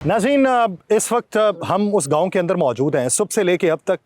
नाज़रीन, इस वक्त हम उस गांव के अंदर मौजूद हैं। सुबह से लेके अब तक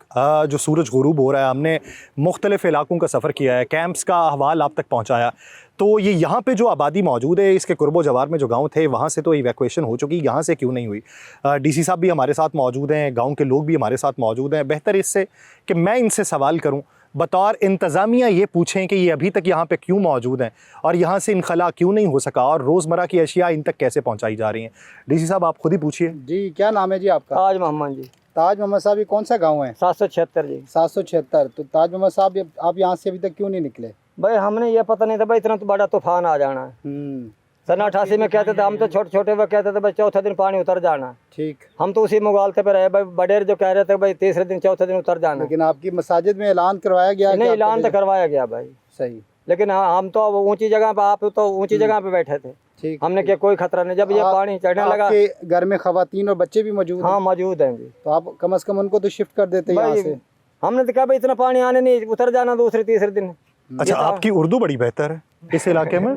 जो सूरज गुरूब हो रहा है, हमने मुख्तलिफ़ इलाकों का सफ़र किया है, कैंप्स का अहवाल आप तक पहुंचाया। तो ये यहाँ पे जो आबादी मौजूद है, इसके कुर्बो जवार में जो गांव थे, वहाँ से तो इवैक्यूएशन हो चुकी, यहाँ से क्यों नहीं हुई? डीसी साहब भी हमारे साथ मौजूद हैं, गाँव के लोग भी हमारे साथ मौजूद हैं। बेहतर इससे कि मैं इनसे सवाल करूँ, बतौर इंतज़ामिया ये पूछें कि ये अभी तक यहाँ पे क्यों मौजूद हैं और यहाँ से इनखला क्यों नहीं हो सका और रोज़मर्रा की अशिया इन तक कैसे पहुँचाई जा रही हैं। डीसी साहब, आप खुद ही पूछिए। जी, क्या नाम है जी आपका? ताज मोहम्मद जी। ताज मोहम्मद साहब, ये कौन सा गांव है? 776 जी। 776। तो ताज मोहम्मद साहब, आप यहाँ से अभी तक क्यों नहीं निकले? भाई हमने ये पता नहीं था भाई इतना तो बड़ा तूफान आ जाना है। सन 88 में कहते थे, हम तो छोटे छोटे वो कहते थे भाई चौथे दिन पानी उतर जाना है। ठीक। हम तो उसी मुगालते पे रहे भाई, बडेर जो कह रहे थे भाई तीसरे दिन चौथे दिन उतर जाना। लेकिन आपकी मसाजिद में ऐलान करवाया गया? नहीं, ऐलान तो करवाया गया भाई। सही। लेकिन हम तो ऊंची जगह पे, आप तो ऊंची जगह पे बैठे थे। ठीक। हमने क्या कोई खतरा नहीं। जब ये पानी चढ़ने लगा, आपके घर में खवातीन और बच्चे भी मौजूद हैं? हाँ मौजूद हैं जी। तो आप कम से कम उनको तो शिफ्ट कर देते यहाँ से। हमने तो कहा भाई इतना पानी आने नहीं, उतर जाना दूसरे तीसरे दिन। अच्छा, आपकी उर्दू बड़ी बेहतर है इस इलाके में।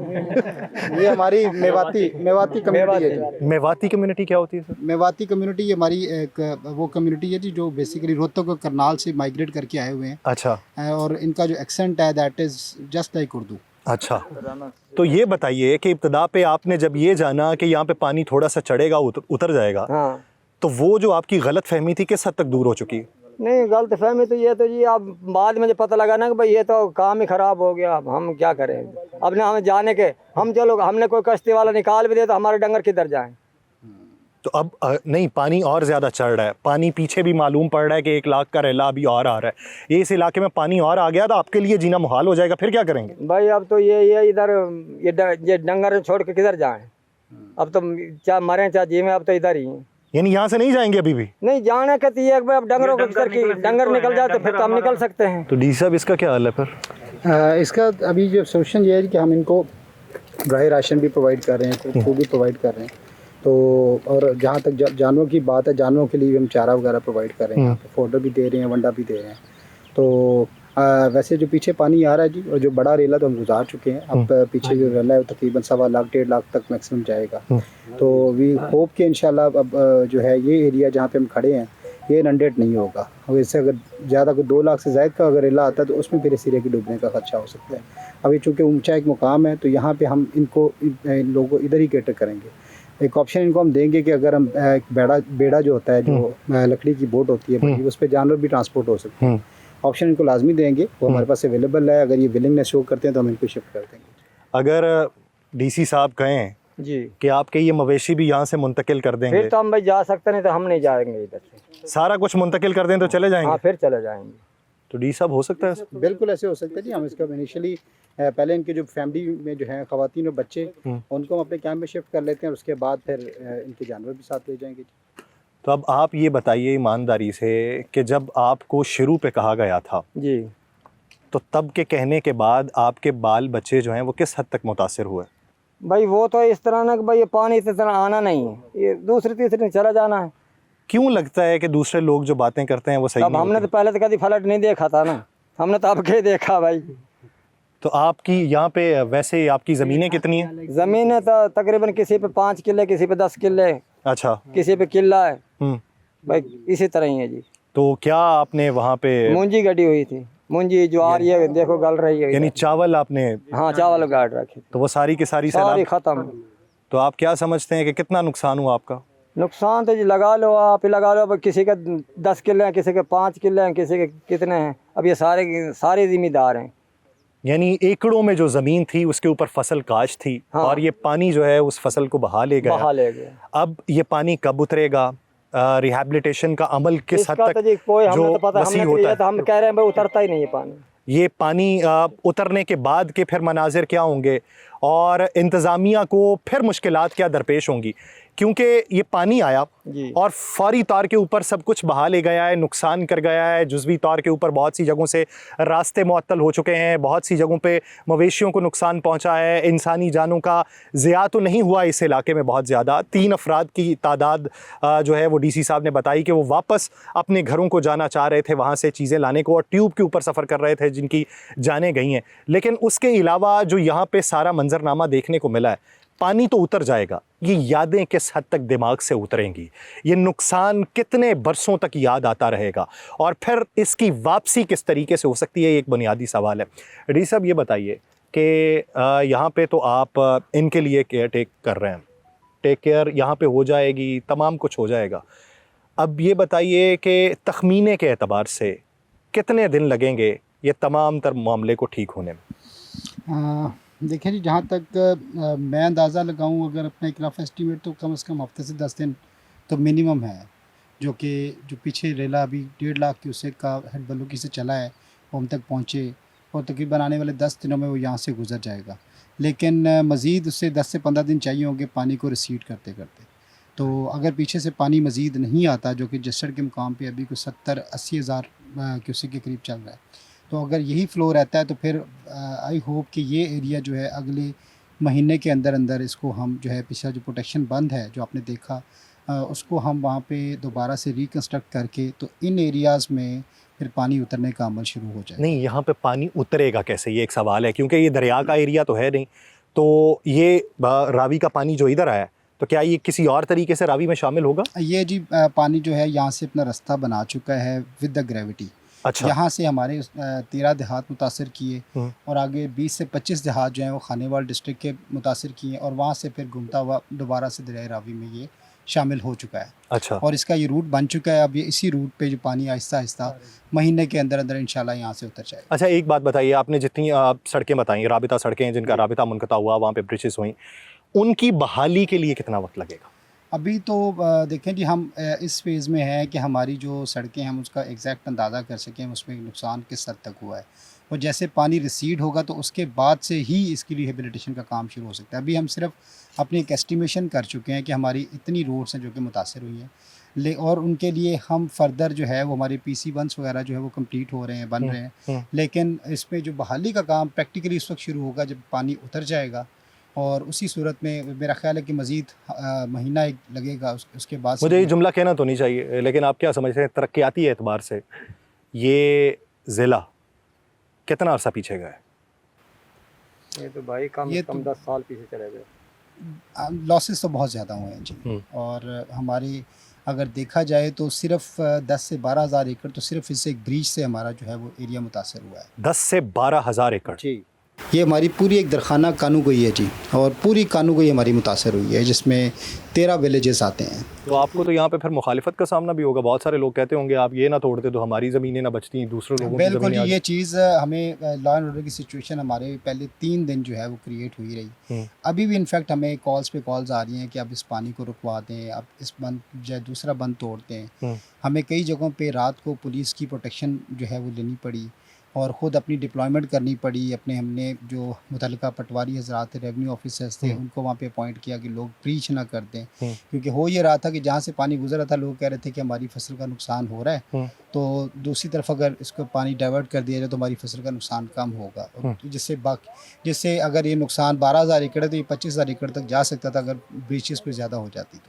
ये हमारी मेवाती कम्युनिटी है जी। मेवाती कम्युनिटी क्या होती है सर? मेवाती कम्युनिटी ये हमारी एक वो कम्युनिटी है जी, जो बेसिकली रोहतक और करनाल से माइग्रेट करके आए हुए हैं। अच्छा। और इनका जो एक्सेंट है that is just like Urdu. अच्छा, तो ये बताइए कि इब्तदा पे आपने जब ये जाना कि यहाँ पे पानी थोड़ा सा चढ़ेगा उतर जाएगा, हाँ, तो वो जो आपकी गलत फहमी थी किस हद तक दूर हो चुकी? नहीं गलत फहमी तो ये तो जी, अब बाद में जो पता लगा ना कि भाई ये तो काम ही खराब हो गया। अब हम क्या करें? अब ना हमें जाने के, हम चलो हमने कोई कश्ती वाला निकाल भी दे तो हमारे डंगर किधर जाएं? तो अब नहीं, पानी और ज़्यादा चढ़ रहा है। पानी पीछे भी मालूम पड़ रहा है कि 1 लाख का रेला अभी और आ रहा है। ये इस इलाके में पानी और आ गया तो आपके लिए जीना मुहाल हो जाएगा। फिर क्या करेंगे भाई? अब तो ये इधर ये डंगर छोड़ के किधर जाएं? अब तो चाहे मरें चाहे जीवें, अब तो इधर ही हैं। यानी यहाँ से नहीं जाएंगे अभी भी? नहीं जाने कहती है अब डंगरों को डंगर निकल जाए तो फिर तो हम निकल सकते हैं। तो डी साहब, इसका क्या हाल है फिर? इसका अभी जो सोल्यूशन ये है कि हम इनको ड्राई राशन भी प्रोवाइड कर रहे हैं, फूड भी प्रोवाइड कर रहे हैं। तो और जहाँ तक जानवरों की बात है, जानवरों के लिए हम चारा वगैरह प्रोवाइड कर रहे हैं, फोडर भी दे रहे हैं, वंडा भी दे रहे हैं। तो वैसे जो पीछे पानी आ रहा है जी, और जो बड़ा रेला तो हम गुजार चुके हैं। अब पीछे जो रेला है वो तकरीबन 1.25 लाख 1.5 लाख तक मैक्सिमम जाएगा। तो वी होप कि इंशाल्लाह अब जो है ये एरिया जहाँ पे हम खड़े हैं ये इनंडेट नहीं होगा। और इससे अगर ज़्यादा कोई 2 लाख से ज़ायद का अगर रेला आता है तो उसमें फिर इस एरिया के डूबने का खदशा हो सकता है। अभी चूँकि ऊंचा एक मुकाम है तो यहाँ पे हम इन लोगों को इधर ही कैटर करेंगे। एक ऑप्शन इनको हम देंगे कि अगर हम एक बेड़ा जो होता है, जो लकड़ी की बोट होती है बड़ी, उस पर जानवर भी ट्रांसपोर्ट हो सकते हैं। ऑप्शन इनको लाजमी देंगे, वो हमारे पास अवेलेबल है। अगर ये विलिंगनेस शो करते हैं तो हम इनको शिफ्ट कर देंगे। अगर डीसी साहब कहें जी कि आपके ये मवेशी भी यहाँ से मुंतकिल कर देंगे, फिर तो हम भाई जा सकते, नहीं तो हम नहीं जाएंगे इधर से। सारा कुछ मुंतकिल कर दें तो चले जाएंगे? हाँ, फिर चले जाएंगे। तो डी साहब, हो सकता है? बिल्कुल ऐसे हो सकता है जी। हम इसका इनिशियली पहले इनके जो फैमिली में जो है खवातीन और बच्चे, उनको हम अपने कैंप में शिफ्ट कर लेते हैं और उसके बाद फिर इनके जानवर भी साथ ले जाएंगे। तो अब आप ये बताइए ईमानदारी से कि जब आपको शुरू पे कहा गया था जी, तो तब के कहने के बाद आपके बाल बच्चे जो हैं वो किस हद तक मुतासिर हुए? भाई वो तो इस तरह ना कि भाई ये पानी इस तरह आना नहीं है, ये दूसरे तीसरे दिन चला जाना है। क्यों लगता है कि दूसरे लोग जो बातें करते हैं वो सही अब नहीं हमने तो होती? पहले तो कभी फ्लड नहीं देखा था ना, हमने तो अब के देखा भाई। तो आपकी यहाँ पे वैसे आपकी ज़मीनें कितनी हैं? ज़मीन तो तकरीबन किसी पे 5 किले, किसी पे 10 किले, अच्छा। किसी पे किला है भाई, इसी तरह ही है जी। तो क्या आपने वहाँ पे मूंजी गड़ी हुई थी, मूंजी ज्वार ये देखो गल रही है। यानी चावल आपने? हाँ, चावल गाड़ रखे, तो वो सारी की सारी सारी सैलाब? खत्म। तो आप क्या समझते हैं कि कितना नुकसान हुआ आपका? नुकसान तो जी लगा लो, आप ही लगा लो। अब किसी के 10 किले हैं, किसी के 5 किले हैं, किसी के कितने हैं। अब ये सारे जिम्मेदार हैं। यानी एकड़ों में जो ज़मीन थी उसके ऊपर फसल काश थी। हाँ। और ये पानी जो है उस फसल को बहा ले बहा गया। ले गया। अब ये पानी कब उतरेगा? रिहैबिलिटेशन का अमल किस हद इसका तो जी तक कोई जो हमें तो पता, वसी हमने तो होता ये है? तो हम कह रहे हैं भाई उतरता ही नहीं है पानी। ये पानी उतरने के बाद के फिर मनाजिर क्या होंगे और इंतज़ामिया को फिर मुश्किलात क्या दरपेश होंगी? क्योंकि ये पानी आया और फौरी तौर के ऊपर सब कुछ बहा ले गया है, नुकसान कर गया है। जुज़वी तौर के ऊपर बहुत सी जगहों से रास्ते मुअत्तल हो चुके हैं, बहुत सी जगहों पे मवेशियों को नुकसान पहुंचा है। इंसानी जानों का ज़िया तो नहीं हुआ इस इलाके में बहुत ज़्यादा। 3 अफराद की तादाद जो है वो डीसी साहब ने बताई कि वो वापस अपने घरों को जाना चाह रहे थे, वहाँ से चीज़ें लाने को, और ट्यूब के ऊपर सफ़र कर रहे थे जिनकी जानें गई हैं। लेकिन उसके अलावा जो यहाँ पर सारा मंजरनामा देखने को मिला है, पानी तो उतर जाएगा ये यादें किस हद तक दिमाग से उतरेंगी, ये नुकसान कितने बरसों तक याद आता रहेगा, और फिर इसकी वापसी किस तरीके से हो सकती है, ये एक बुनियादी सवाल है। डी साहब ये बताइए कि यहाँ पे तो आप इनके लिए केयर टेक कर रहे हैं, टेक केयर यहाँ पे हो जाएगी, तमाम कुछ हो जाएगा। अब ये बताइए कि तखमीने के एतबार से कितने दिन लगेंगे ये तमाम तर मामले को ठीक होने में? देखिए जी, जहाँ तक मैं अंदाज़ा लगाऊँ, अगर अपना एक रफ एस्टीमेट, तो कम से कम हफ्ते से 10 दिन तो मिनिमम है, जो पीछे रेला अभी 1.5 लाख क्यूसेक का हेड बलूकी से चला है, वो हम तक पहुँचे, और तकरीबन आने वाले 10 दिनों में वो यहाँ से गुजर जाएगा। लेकिन मज़ीद उससे 10 से 15 दिन चाहिए होंगे पानी को रिसीड करते करते। तो अगर पीछे से पानी मज़ीद नहीं आता, जो कि जसड़ के मुकाम पे अभी कुछ 70-80 हज़ार क्यूसेक के करीब चल रहा है, तो अगर यही फ़्लो रहता है तो फिर आई होप कि ये एरिया जो है अगले महीने के अंदर अंदर इसको हम जो है पिछला जो प्रोटेक्शन बंद है जो आपने देखा, उसको हम वहाँ पे दोबारा से रिकन्स्ट्रक्ट करके तो इन एरियाज़ में फिर पानी उतरने का अमल शुरू हो जाए। नहीं, यहाँ पे पानी उतरेगा कैसे, ये एक सवाल है, क्योंकि ये दरिया का एरिया तो है नहीं। तो ये रावी का पानी जो इधर आया है, तो क्या ये किसी और तरीके से रावी में शामिल होगा? ये जी पानी जो है यहाँ से अपना रास्ता बना चुका है विद द ग्रेविटी। अच्छा। यहाँ से हमारे 13 देहात मुतासर किए, और आगे 20 से 25 देहात जो हैं वो खानेवाल डिस्ट्रिक्ट के मुतासर किए, और वहाँ से फिर घूमता हुआ दोबारा से दरिया रावी में ये शामिल हो चुका है। अच्छा। और इसका ये रूट बन चुका है। अब ये इसी रूट पे जो पानी आहिस्ता आहिस्ता महीने के अंदर अंदर इंशाल्लाह यहाँ से उतर जाएगा। अच्छा, एक बात बताइए, आपने जितनी सड़कें बताई, राबिता सड़कें जिनका राबिता मुनक़ता हुआ, वहाँ पे ब्रिजेस हुई, उनकी बहाली के लिए कितना वक्त लगेगा? अभी तो देखें जी, हम इस फेज़ में हैं कि हमारी जो सड़कें हम उसका एग्जैक्ट अंदाज़ा कर सकें उसमें नुकसान किस हद तक हुआ है, और जैसे पानी रिसीड होगा तो उसके बाद से ही इसकी रिहेबिलिटेशन का काम शुरू हो सकता है। अभी हम सिर्फ अपनी एक एस्टिमेशन कर चुके हैं कि हमारी इतनी रोड्स हैं जो कि मुतासर हुई हैं, और उनके लिए हम फर्दर जो है वो हमारे PC1s वगैरह जो है वो कंप्लीट हो रहे हैं, बन रहे हैं। लेकिन इसमें जो बहाली का काम प्रैक्टिकली उस वक्त शुरू होगा जब पानी उतर जाएगा, और उसी सूरत में मेरा ख्याल है कि मज़ीद महीना एक लगेगा। उसके बाद मुझे ये जुमला कहना तो नहीं चाहिए, लेकिन आप क्या समझते हैं तरक्याती एतबार से ये ज़िला कितना अर्सा पीछे गया है? ये तो भाई कम से कम 10 साल पीछे चले गए। लॉसेस तो बहुत ज़्यादा हुए हैं जी, और हमारी अगर देखा जाए तो सिर्फ 10 से 12 हज़ार एकड़ तो सिर्फ इससे एक ब्रीच से हमारा जो है वो एरिया मुतासर हुआ है। 10 से 12 हज़ार एकड़ जी, ये हमारी पूरी एक दरखाना कानूगोई है जी, और पूरी कानूगोई हमारी मुतासर हुई है, जिसमें 13 विलेजेस आते हैं। तो आपको तो यहाँ पे फिर मुखालिफत का सामना भी होगा, बहुत सारे लोग कहते होंगे आप ये ना तोड़ते तो हमारी ज़मीनें ना बचती, दूसरे लोगों की बिल्कुल, ज़मीनें। ये चीज़ हमें लॉ एंड ऑर्डर की सिचुएशन हमारे पहले 3 दिन जो है वो क्रिएट हुई रही। अभी भी इनफैक्ट हमें कॉल्स पे कॉल्स आ रही हैं कि अब इस पानी को रुकवा दें, अब इस बंद जो दूसरा बंद तोड़ दें। हमें कई जगहों पे रात को पुलिस की प्रोटेक्शन जो है वो लेनी पड़ी, और ख़ुद अपनी डिप्लॉयमेंट करनी पड़ी। हमने जो मुतल्लिका पटवारी हज़रात रेवेन्यू ऑफिसर्स थे उनको वहाँ पे अपॉइंट किया कि लोग ब्रीच ना कर दें, क्योंकि हो ये रहा था कि जहाँ से पानी गुजर रहा था लोग कह रहे थे कि हमारी फसल का नुकसान हो रहा है, तो दूसरी तरफ अगर इसको पानी डाइवर्ट कर दिया जाए तो हमारी फसल का नुकसान कम होगा, जिससे अगर ये नुकसान 12 हज़ार एकड़ है तो ये 25 हज़ार एकड़ तक जा सकता था अगर ब्रीचेस पर ज़्यादा हो जाती तो।